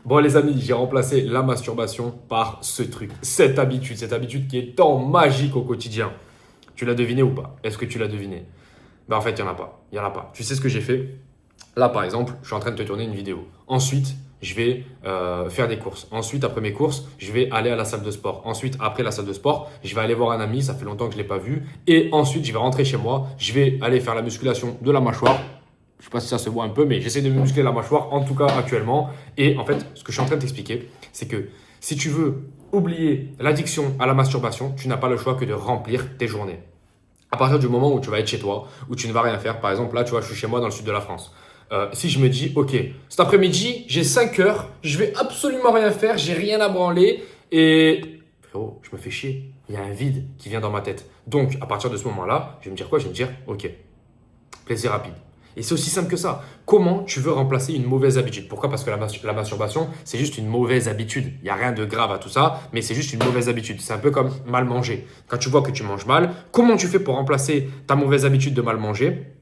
Bon les amis, j'ai remplacé la masturbation par ce truc, cette habitude qui est tant magique au quotidien. Tu l'as deviné ou pas? Est-ce que tu l'as deviné? Ben en fait, il n'y en a pas. Il y en a pas. Tu sais ce que j'ai fait? Là, par exemple, je suis en train de te tourner une vidéo. Ensuite, je vais faire des courses. Ensuite, après mes courses, je vais aller à la salle de sport. Ensuite, après la salle de sport, je vais aller voir un ami. Ça fait longtemps que je ne l'ai pas vu. Et ensuite, je vais rentrer chez moi. Je vais aller faire la musculation de la mâchoire. Je ne sais pas si ça se voit un peu, mais j'essaie de me muscler la mâchoire, en tout cas actuellement. Et en fait, ce que je suis en train de t'expliquer, c'est que si tu veux oublier l'addiction à la masturbation, tu n'as pas le choix que de remplir tes journées. À partir du moment où tu vas être chez toi, où tu ne vas rien faire, par exemple, là, tu vois, je suis chez moi dans le sud de la France. Si je me dis, ok, cet après-midi, j'ai 5 heures, je vais absolument rien faire, j'ai rien à branler et frérot, je me fais chier. Il y a un vide qui vient dans ma tête. Donc, à partir de ce moment-là, je vais me dire quoi? Je vais me dire, ok, plaisir rapide. Et c'est aussi simple que ça. Comment tu veux remplacer une mauvaise habitude? Pourquoi? Parce que la masturbation, c'est juste une mauvaise habitude. Il n'y a rien de grave à tout ça, mais c'est juste une mauvaise habitude. C'est un peu comme mal manger. Quand tu vois que tu manges mal, comment tu fais pour remplacer ta mauvaise habitude de mal manger?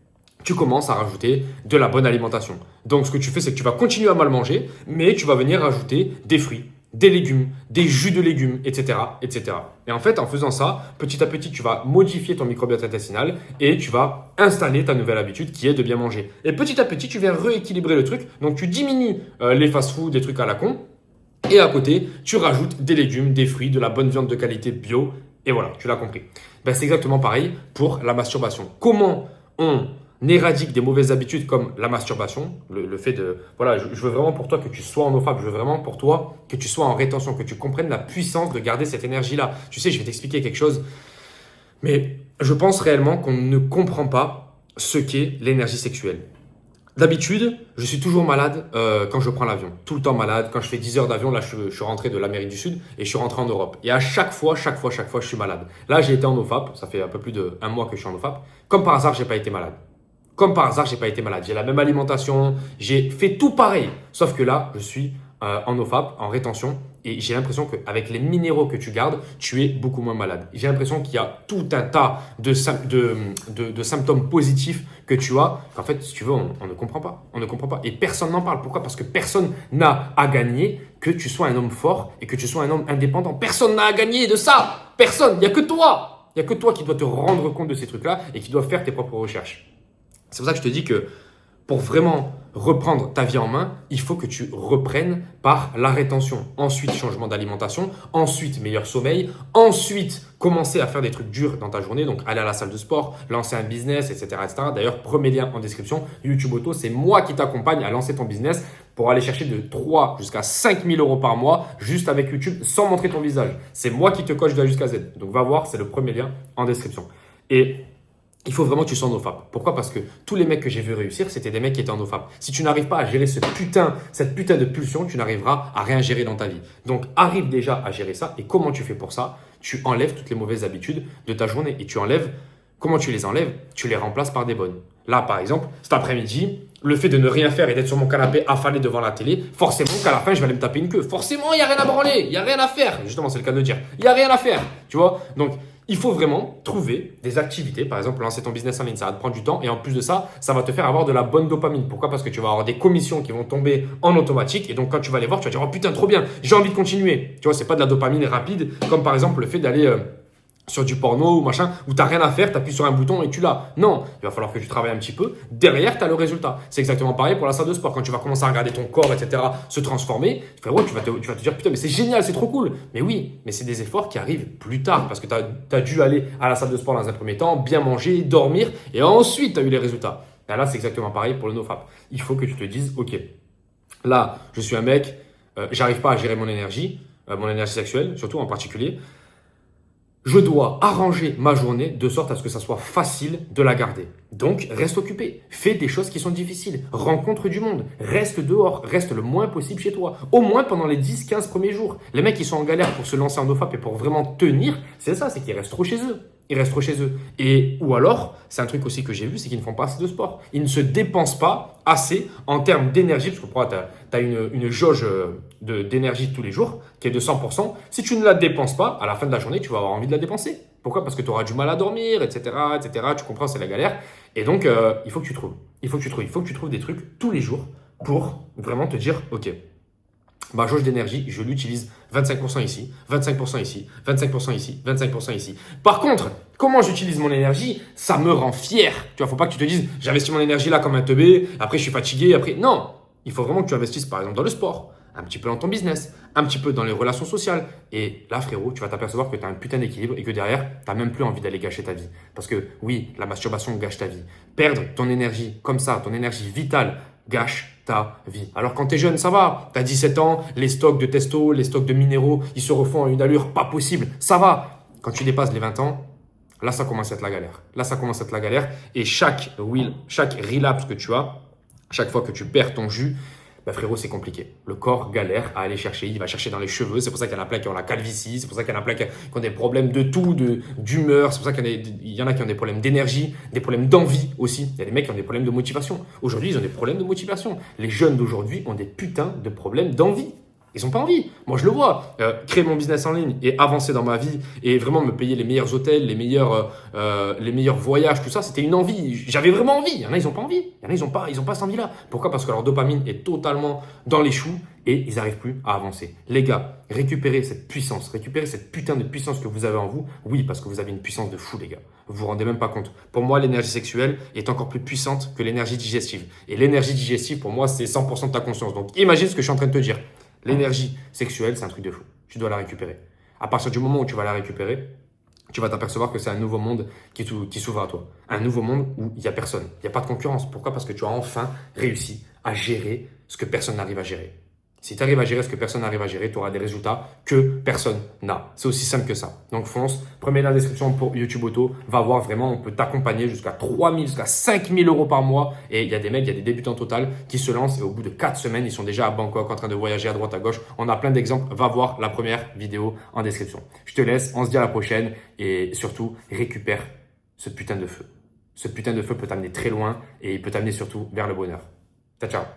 Tu commences à rajouter de la bonne alimentation. Donc, ce que tu fais, c'est que tu vas continuer à mal manger, mais tu vas venir rajouter des fruits, des légumes, des jus de légumes, etc., etc. Et en fait, en faisant ça, petit à petit, tu vas modifier ton microbiote intestinal et tu vas installer ta nouvelle habitude qui est de bien manger. Et petit à petit, tu viens rééquilibrer le truc. Donc, tu diminues les fast-foods, des trucs à la con. Et à côté, tu rajoutes des légumes, des fruits, de la bonne viande de qualité bio. Et voilà, tu l'as compris. Ben, c'est exactement pareil pour la masturbation. Comment on éradique des mauvaises habitudes comme la masturbation, le fait de... Voilà, je veux vraiment pour toi que tu sois en NoFap, je veux vraiment pour toi que tu sois en rétention, que tu comprennes la puissance de garder cette énergie-là. Tu sais, je vais t'expliquer quelque chose, mais je pense réellement qu'on ne comprend pas ce qu'est l'énergie sexuelle. D'habitude, je suis toujours malade quand je prends l'avion. Tout le temps malade. Quand je fais 10 heures d'avion, là, je suis rentré de l'Amérique du Sud et je suis rentré en Europe. Et à chaque fois, je suis malade. Là, j'ai été en NoFap. Ça fait un peu plus d'1 mois que je suis en NoFap. Comme par hasard, j'ai pas été malade. Comme par hasard, j'ai pas été malade. J'ai la même alimentation, j'ai fait tout pareil. Sauf que là, je suis en NoFap, en rétention, et j'ai l'impression qu'avec les minéraux que tu gardes, tu es beaucoup moins malade. J'ai l'impression qu'il y a tout un tas de symptômes positifs que tu as, qu'en fait, si tu veux, on ne comprend pas. On ne comprend pas. Et personne n'en parle. Pourquoi? Parce que personne n'a à gagner que tu sois un homme fort et que tu sois un homme indépendant. Personne n'a à gagner de ça. Personne. Il n'y a que toi. Il n'y a que toi qui dois te rendre compte de ces trucs-là et qui dois faire tes propres recherches. C'est pour ça que je te dis que pour vraiment reprendre ta vie en main, il faut que tu reprennes par la rétention. Ensuite, changement d'alimentation. Ensuite, meilleur sommeil. Ensuite, commencer à faire des trucs durs dans ta journée. Donc, aller à la salle de sport, lancer un business, etc. etc. D'ailleurs, premier lien en description, YouTube Auto, c'est moi qui t'accompagne à lancer ton business pour aller chercher de 3 jusqu'à 5 000 euros par mois juste avec YouTube sans montrer ton visage. C'est moi qui te coach de A jusqu'à Z. Donc, va voir, c'est le premier lien en description. Et il faut vraiment que tu sois en NoFap. Pourquoi? Parce que tous les mecs que j'ai vu réussir, c'était des mecs qui étaient en NoFap. Si tu n'arrives pas à gérer cette putain de pulsion, tu n'arriveras à rien gérer dans ta vie. Donc, arrive déjà à gérer ça. Et comment tu fais pour ça? Tu enlèves toutes les mauvaises habitudes de ta journée. Et tu enlèves, comment tu les enlèves? Tu les remplaces par des bonnes. Là, par exemple, cet après-midi, le fait de ne rien faire et d'être sur mon canapé affalé devant la télé, forcément qu'à la fin, je vais aller me taper une queue. Forcément, il n'y a rien à branler. Il n'y a rien à faire. Justement, c'est le cas de dire. Il n'y a rien à faire. Tu vois? Donc, il faut vraiment trouver des activités. Par exemple, lancer ton business en ligne, ça va te prendre du temps. Et en plus de ça, ça va te faire avoir de la bonne dopamine. Pourquoi? Parce que tu vas avoir des commissions qui vont tomber en automatique. Et donc, quand tu vas les voir, tu vas dire, oh putain, trop bien, j'ai envie de continuer. Tu vois, c'est pas de la dopamine rapide, comme par exemple le fait d'aller sur du porno ou machin, où tu n'as rien à faire, tu appuies sur un bouton et tu l'as. Non, il va falloir que tu travailles un petit peu. Derrière, tu as le résultat. C'est exactement pareil pour la salle de sport. Quand tu vas commencer à regarder ton corps, etc., se transformer, frérot, tu vas te dire, putain, mais c'est génial, c'est trop cool. Mais oui, mais c'est des efforts qui arrivent plus tard parce que tu as dû aller à la salle de sport dans un premier temps, bien manger, dormir, et ensuite, tu as eu les résultats. Et là, c'est exactement pareil pour le NoFap. Il faut que tu te dises, ok, là, je suis un mec, j'arrive pas à gérer mon énergie sexuelle, surtout en particulier. Je dois arranger ma journée de sorte à ce que ça soit facile de la garder. Donc, reste occupé. Fais des choses qui sont difficiles. Rencontre du monde. Reste dehors. Reste le moins possible chez toi. Au moins pendant les 10-15 premiers jours. Les mecs qui sont en galère pour se lancer en NoFap et pour vraiment tenir, c'est ça, c'est qu'ils restent trop chez eux. Ils restent trop chez eux. Et, ou alors, c'est un truc aussi que j'ai vu, c'est qu'ils ne font pas assez de sport. Ils ne se dépensent pas assez en termes d'énergie, parce que tu as une jauge d'énergie tous les jours qui est de 100%. Si tu ne la dépenses pas, à la fin de la journée, tu vas avoir envie de la dépenser. Pourquoi? Parce que tu auras du mal à dormir, etc., etc. Tu comprends, c'est la galère. Et donc, il faut que tu trouves. Il faut que tu trouves des trucs tous les jours pour vraiment te dire, ok, ma jauge d'énergie, je l'utilise 25% ici, 25% ici, 25% ici, 25% ici. Par contre, comment j'utilise mon énergie, ça me rend fier. Tu vois, faut pas que tu te dises, j'investis mon énergie là comme un teubé, après je suis fatigué, après. Non, il faut vraiment que tu investisses par exemple dans le sport, un petit peu dans ton business, un petit peu dans les relations sociales. Et là, frérot, tu vas t'apercevoir que tu as un putain d'équilibre et que derrière, tu n'as même plus envie d'aller gâcher ta vie. Parce que oui, la masturbation gâche ta vie. Perdre ton énergie comme ça, ton énergie vitale, gâche ta vie. Alors quand tu es jeune, ça va. Tu as 17 ans, les stocks de testo, les stocks de minéraux, ils se refont à une allure pas possible. Ça va. Quand tu dépasses les 20 ans, là, ça commence à être la galère. Là, ça commence à être la galère. Et chaque relapse que tu as, chaque fois que tu perds ton jus, bah frérot, c'est compliqué. Le corps galère à aller chercher. Il va chercher dans les cheveux. C'est pour ça qu'il y en a plein qui ont la calvitie. C'est pour ça qu'il y en a plein qui ont des problèmes de tout, d'humeur. C'est pour ça qu'il y en a qui ont des problèmes d'énergie, des problèmes d'envie aussi. Il y a des mecs qui ont des problèmes de motivation. Aujourd'hui, ils ont des problèmes de motivation. Les jeunes d'aujourd'hui ont des putains de problèmes d'envie. Ils n'ont pas envie. Moi, je le vois. Créer mon business en ligne et avancer dans ma vie et vraiment me payer les meilleurs hôtels, les meilleurs voyages, tout ça, c'était une envie. J'avais vraiment envie. Il y en a, ils n'ont pas envie. Il y en a, ils ont pas cette envie-là. Pourquoi? Parce que leur dopamine est totalement dans les choux et ils n'arrivent plus à avancer. Les gars, récupérez cette puissance, récupérez cette putain de puissance que vous avez en vous. Oui, parce que vous avez une puissance de fou, les gars. Vous vous rendez même pas compte. Pour moi, l'énergie sexuelle est encore plus puissante que l'énergie digestive. Et l'énergie digestive, pour moi, c'est 100% de ta conscience. Donc, imagine ce que je suis en train de te dire. L'énergie sexuelle, c'est un truc de fou. Tu dois la récupérer. À partir du moment où tu vas la récupérer, tu vas t'apercevoir que c'est un nouveau monde qui s'ouvre à toi. Un nouveau monde où il n'y a personne. Il n'y a pas de concurrence. Pourquoi? Parce que tu as enfin réussi à gérer ce que personne n'arrive à gérer. Si tu arrives à gérer ce que personne n'arrive à gérer, tu auras des résultats que personne n'a. C'est aussi simple que ça. Donc fonce, premier lien dans la description pour YouTube Auto. Va voir vraiment, on peut t'accompagner jusqu'à 3 000, jusqu'à 5 000 euros par mois. Et il y a des mecs, il y a des débutants total qui se lancent et au bout de 4 semaines, ils sont déjà à Bangkok en train de voyager à droite à gauche. On a plein d'exemples. Va voir la première vidéo en description. Je te laisse, on se dit à la prochaine et surtout, récupère ce putain de feu. Ce putain de feu peut t'amener très loin et il peut t'amener surtout vers le bonheur. Ciao, ciao.